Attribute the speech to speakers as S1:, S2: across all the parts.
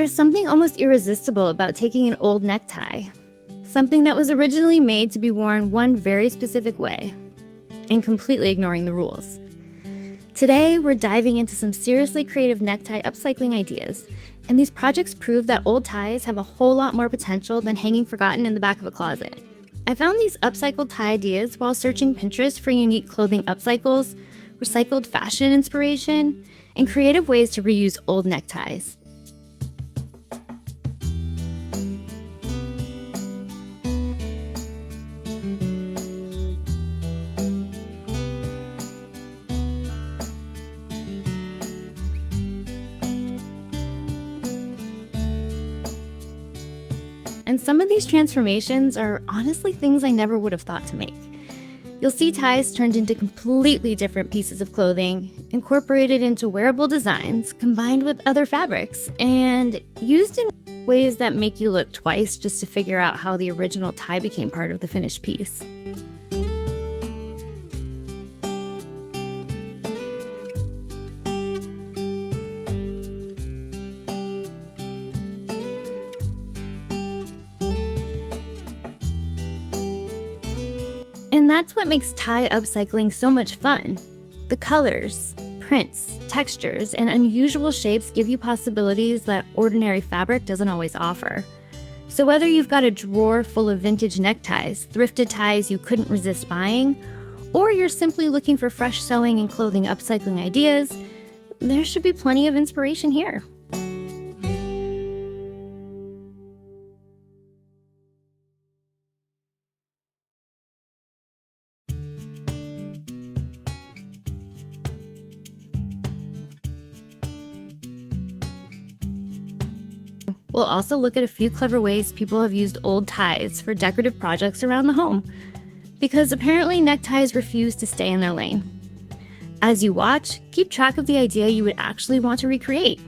S1: There's something almost irresistible about taking an old necktie, something that was originally made to be worn one very specific way, and completely ignoring the rules. Today, we're diving into some seriously creative necktie upcycling ideas, and these projects prove that old ties have a whole lot more potential than hanging forgotten in the back of a closet. I found these upcycled tie ideas while searching Pinterest for unique clothing upcycles, recycled fashion inspiration, and creative ways to reuse old neckties. And some of these transformations are honestly things I never would have thought to make. You'll see ties turned into completely different pieces of clothing, incorporated into wearable designs, combined with other fabrics, and used in ways that make you look twice just to figure out how the original tie became part of the finished piece. And that's what makes tie upcycling so much fun. The colors, prints, textures, and unusual shapes give you possibilities that ordinary fabric doesn't always offer. So whether you've got a drawer full of vintage neckties, thrifted ties you couldn't resist buying, or you're simply looking for fresh sewing and clothing upcycling ideas, there should be plenty of inspiration here. We'll also look at a few clever ways people have used old ties for decorative projects around the home, because apparently neckties refuse to stay in their lane. As you watch, keep track of the idea you would actually want to recreate,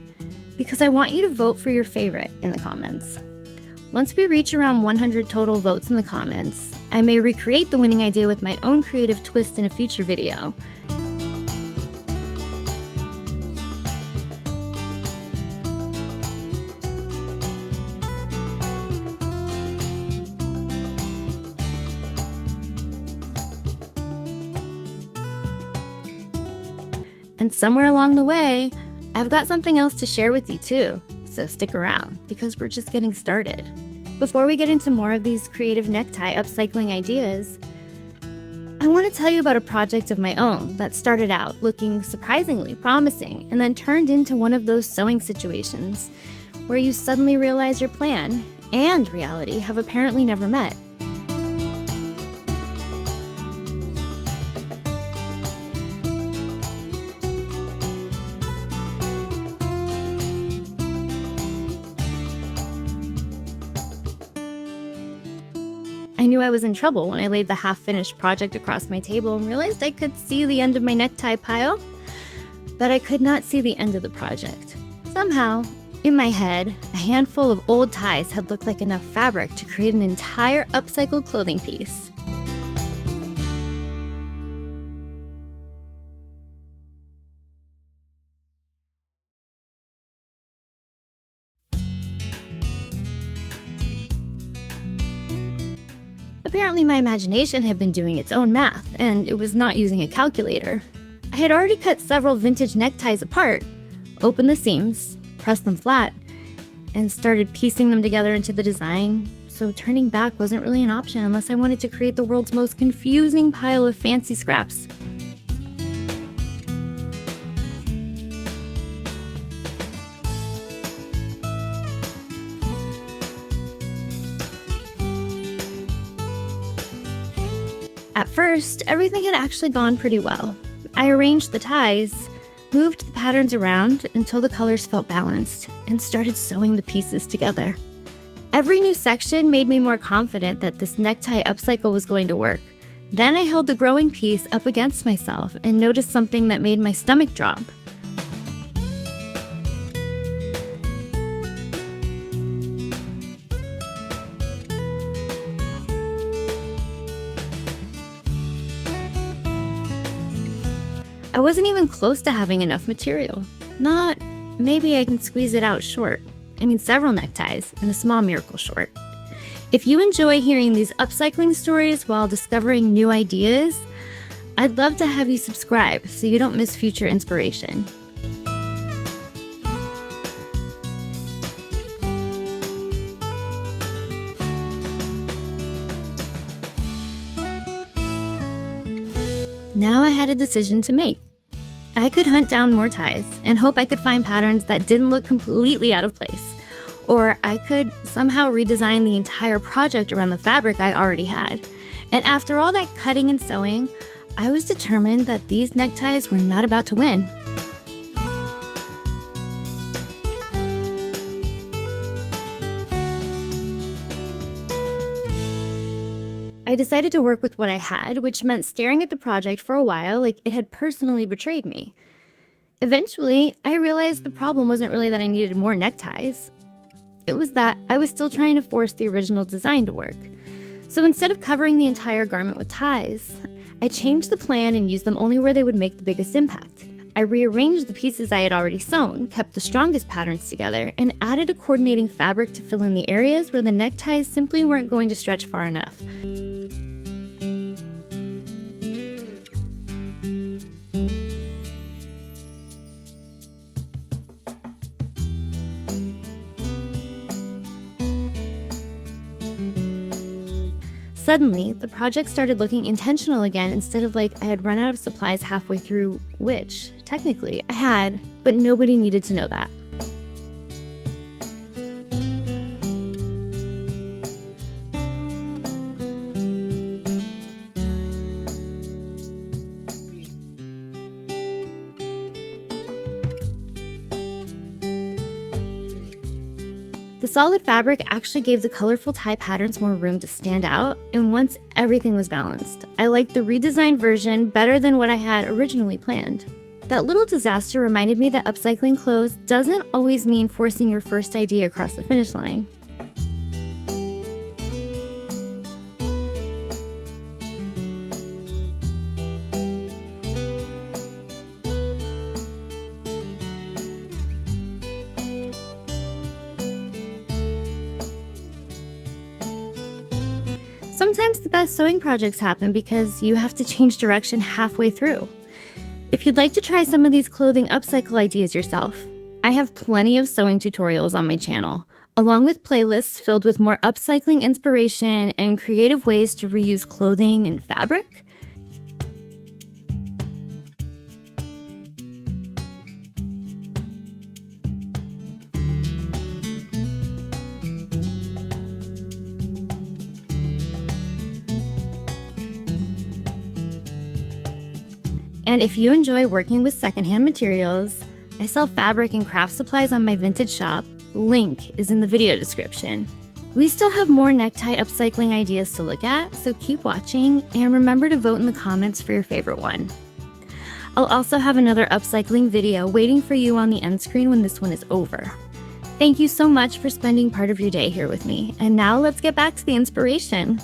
S1: because I want you to vote for your favorite in the comments. Once we reach around 100 total votes in the comments, I may recreate the winning idea with my own creative twist in a future video. And somewhere along the way, I've got something else to share with you too, so stick around, because we're just getting started. Before we get into more of these creative necktie upcycling ideas, I want to tell you about a project of my own that started out looking surprisingly promising and then turned into one of those sewing situations where you suddenly realize your plan and reality have apparently never met. I knew I was in trouble when I laid the half-finished project across my table and realized I could see the end of my necktie pile, but I could not see the end of the project. Somehow, in my head, a handful of old ties had looked like enough fabric to create an entire upcycled clothing piece. Apparently my imagination had been doing its own math, and it was not using a calculator. I had already cut several vintage neckties apart, opened the seams, pressed them flat, and started piecing them together into the design, so turning back wasn't really an option unless I wanted to create the world's most confusing pile of fancy scraps. At first, everything had actually gone pretty well. I arranged the ties, moved the patterns around until the colors felt balanced, and started sewing the pieces together. Every new section made me more confident that this necktie upcycle was going to work. Then I held the growing piece up against myself and noticed something that made my stomach drop. I wasn't even close to having enough material. Not, maybe I can squeeze it out short. several neckties, and a small miracle short. If you enjoy hearing these upcycling stories while discovering new ideas, I'd love to have you subscribe so you don't miss future inspiration. Now I had a decision to make. I could hunt down more ties and hope I could find patterns that didn't look completely out of place. Or I could somehow redesign the entire project around the fabric I already had. And after all that cutting and sewing, I was determined that these neckties were not about to win. I decided to work with what I had, which meant staring at the project for a while like it had personally betrayed me. Eventually, I realized the problem wasn't really that I needed more neckties. It was that I was still trying to force the original design to work. So instead of covering the entire garment with ties, I changed the plan and used them only where they would make the biggest impact. I rearranged the pieces I had already sewn, kept the strongest patterns together, and added a coordinating fabric to fill in the areas where the neckties simply weren't going to stretch far enough. Suddenly, the project started looking intentional again instead of like I had run out of supplies halfway through, which, technically, I had, but nobody needed to know that. The solid fabric actually gave the colorful tie patterns more room to stand out, and once everything was balanced, I liked the redesigned version better than what I had originally planned. That little disaster reminded me that upcycling clothes doesn't always mean forcing your first idea across the finish line. Sometimes the best sewing projects happen because you have to change direction halfway through. If you'd like to try some of these clothing upcycle ideas yourself, I have plenty of sewing tutorials on my channel, along with playlists filled with more upcycling inspiration and creative ways to reuse clothing and fabric. And if you enjoy working with secondhand materials, I sell fabric and craft supplies on my vintage shop. Link is in the video description. We still have more necktie upcycling ideas to look at, so keep watching and remember to vote in the comments for your favorite one. I'll also have another upcycling video waiting for you on the end screen when this one is over. Thank you so much for spending part of your day here with me, and now let's get back to the inspiration.